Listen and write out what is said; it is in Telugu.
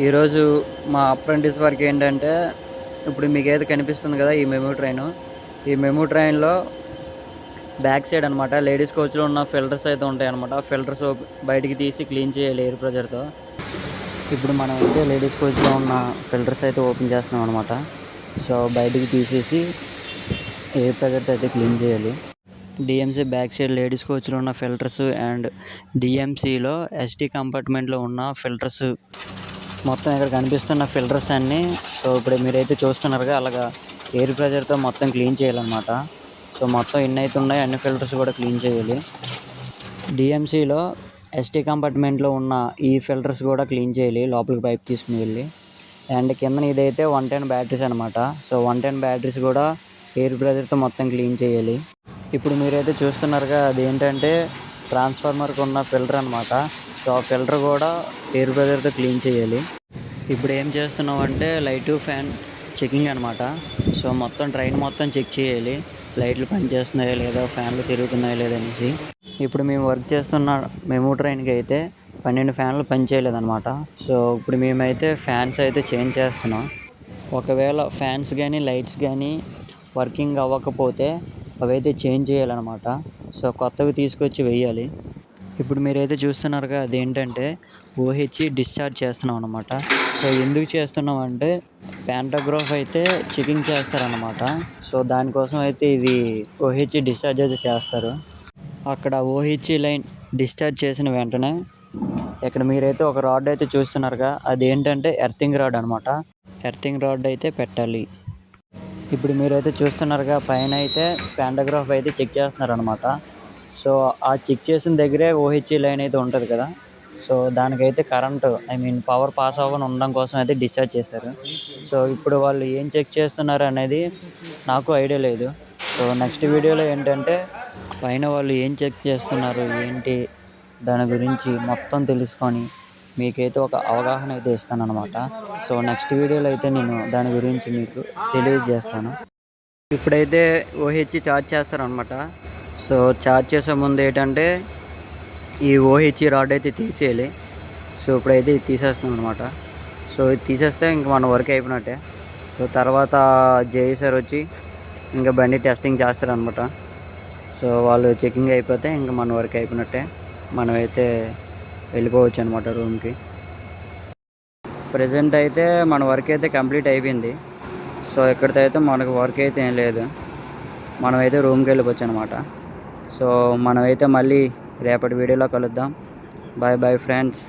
ఈరోజు మా అప్రెంటిస్ వర్క్ ఏంటంటే, ఇప్పుడు మీకైతే కనిపిస్తుంది కదా ఈ మెమూ ట్రైను. ఈ మెమూ ట్రైన్‌లో బ్యాక్ సైడ్ అనమాట లేడీస్ కోచ్‌లో ఉన్న ఫిల్టర్స్ అయితే ఉంటాయన్నమాట. ఆ ఫిల్టర్స్ బయటికి తీసి క్లీన్ చేయాలి ఎయిర్ ప్రెజర్‌తో. ఇప్పుడు మనం అయితే లేడీస్ కోచ్‌లో ఉన్న ఫిల్టర్స్ అయితే ఓపెన్ చేస్తున్నాం అనమాట. సో, బయటికి తీసేసి ఎయిర్ ప్రెజర్‌తో అయితే క్లీన్ చేయాలి. డీఎంసీ బ్యాక్ సైడ్ లేడీస్ కోచ్‌లో ఉన్న ఫిల్టర్స్ అండ్ డీఎంసీలో ఎస్టీ కంపార్ట్మెంట్‌లో ఉన్న ఫిల్టర్స్ మొత్తం ఇక్కడ కనిపిస్తున్న ఫిల్టర్స్ అన్నీ. సో, ఇప్పుడు మీరైతే చూస్తున్నారుగా అలాగా ఎయిర్ ప్రెజర్‌తో మొత్తం క్లీన్ చేయాలన్నమాట. సో, మొత్తం ఎన్నైతే ఉన్నాయో అన్ని ఫిల్టర్స్ కూడా క్లీన్ చేయాలి. డీఎంసీలో ఎస్టీ కంపార్ట్మెంట్లో ఉన్న ఈ ఫిల్టర్స్ కూడా క్లీన్ చేయాలి లోపలికి పైప్ తీసుకుని వెళ్ళి. అండ్ కిందన ఇదైతే 110 బ్యాటరీస్ అనమాట. సో, 110 బ్యాటరీస్ కూడా ఎయిర్ ప్రెజర్‌తో మొత్తం క్లీన్ చేయాలి. ఇప్పుడు మీరైతే చూస్తున్నారుగా అదేంటంటే ట్రాన్స్ఫార్మర్‌కి ఉన్న ఫిల్టర్ అనమాట. సో, ఆ ఫిల్టర్ కూడా ఎయిర్ ప్రెజర్‌తో క్లీన్ చేయాలి. ఇప్పుడు ఏం చేస్తున్నామంటే లైటు, ఫ్యాన్ చెకింగ్ అనమాట. సో, మొత్తం ట్రైన్ మొత్తం చెక్ చేయాలి. లైట్లు పనిచేస్తున్నాయా లేదా, ఫ్యాన్లు తిరుగుతున్నాయా లేదా అనేసి. ఇప్పుడు మేము వర్క్ చేస్తున్న మెమూ ట్రైన్‌కి అయితే 12 ఫ్యాన్లు పనిచేయలేదన్నమాట. సో, ఇప్పుడు మేమైతే ఫ్యాన్స్ అయితే చేంజ్ చేస్తున్నాం. ఒకవేళ ఫ్యాన్స్ కానీ, లైట్స్ కానీ వర్కింగ్ అవ్వకపోతే అవైతే చేంజ్ చేయాలన్నమాట. సో, కొత్తవి తీసుకొచ్చి వెయ్యాలి. ఇప్పుడు మీరైతే చూస్తున్నారుగా అదేంటంటే ఓహెచ్ డిశ్చార్జ్ చేస్తున్నాం అనమాట. సో, ఎందుకు చేస్తున్నాం అంటే ప్యాంటోగ్రాఫ్ అయితే చెకింగ్ చేస్తారనమాట. సో, దానికోసం అయితే ఇది ఓహెచ్ డిశ్చార్జ్ అయితే చేస్తారు. అక్కడ ఓహెచ్ లైన్ డిశ్చార్జ్ చేసిన వెంటనే ఇక్కడ మీరైతే ఒక రాడ్ అయితే చూస్తున్నారుగా అదేంటంటే ఎర్తింగ్ రాడ్ అనమాట. ఎర్తింగ్ రాడ్ అయితే పెట్టాలి. ఇప్పుడు మీరైతే చూస్తున్నారుగా పైన అయితే ప్యాంటోగ్రాఫ్ అయితే చెక్ చేస్తున్నారనమాట. సో, ఆ చెక్ చేసిన దగ్గరే ఓహెచ్ లైన్ అయితే ఉంటుంది కదా. సో, దానికైతే కరెంటు పవర్ పాస్ అవ్వకుండా ఉండడం కోసం అయితే డిశ్చార్జ్ చేశారు. సో, ఇప్పుడు వాళ్ళు ఏం చెక్ చేస్తున్నారు అనేది నాకు ఐడియా లేదు. సో, నెక్స్ట్ వీడియోలో ఏంటంటే పైన వాళ్ళు ఏం చెక్ చేస్తున్నారు ఏంటి దాని గురించి మొత్తం తెలుసుకొని మీకైతే ఒక అవగాహన అయితే ఇస్తానన్నమాట. సో, నెక్స్ట్ వీడియోలో అయితే నేను దాని గురించి మీకు తెలియజేస్తాను. ఇప్పుడైతే ఓహెచ్ ఛార్జ్ చేస్తారనమాట. సో, ఛార్జ్ చేసే ముందు ఏంటంటే ఈ ఓహెచ్ రాడ్ అయితే తీసేయాలి. సో, ఇప్పుడైతే ఇది తీసేస్తున్నాం అనమాట. సో, ఇది తీసేస్తే ఇంక మన వర్క్ అయిపోయినట్టే. సో, తర్వాత జేఈ సార్ వచ్చి ఇంకా బండి టెస్టింగ్ చేస్తారనమాట. సో, వాళ్ళు చెకింగ్ అయిపోతే ఇంక మన వర్క్ అయిపోయినట్టే. మనమైతే వెళ్ళిపోవచ్చు అనమాట రూమ్కి. ప్రజెంట్ అయితే మన వర్క్ అయితే కంప్లీట్ అయిపోయింది. సో, ఇక్కడితో అయితే మనకు వర్క్ అయితే ఏం లేదు. మనమైతే రూమ్కి వెళ్ళిపోవచ్చు అనమాట. సో, మనమైతే మళ్ళీ రేపటి వీడియోలో కలుద్దాం. Bye bye friends.